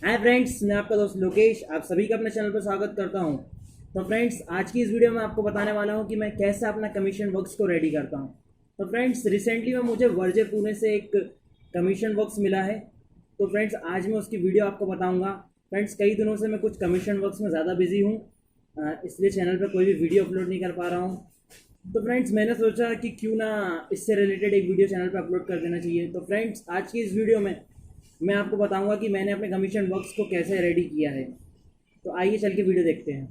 Hi friends, मैं आपका दोस्त लोकेश आप सभी का अपने चैनल पर स्वागत करता हूं। तो फ्रेंड्स, आज की इस वीडियो में आपको बताने वाला हूं कि मैं कैसे अपना कमीशन वर्क्स को रेडी करता हूं। तो फ्रेंड्स, रिसेंटली में मुझे वर्जे पुणे से एक कमीशन वर्क्स मिला है। तो फ्रेंड्स, आज मैं उसकी वीडियो आपको बताऊंगा। फ्रेंड्स, कई दिनों से मैं कुछ कमीशन वर्क्स में ज़्यादा बिजी हूँ, इसलिए चैनल पर कोई भी वीडियो अपलोड नहीं कर पा रहा हूँ। तो फ्रेंड्स, मैंने सोचा कि क्यों ना इससे रिलेटेड एक वीडियो चैनल पर अपलोड कर देना चाहिए। तो फ्रेंड्स, आज की इस वीडियो में मैं आपको बताऊंगा कि मैंने अपने कमीशन वर्क्स को कैसे रेडी किया है। तो आइए चल के वीडियो देखते हैं।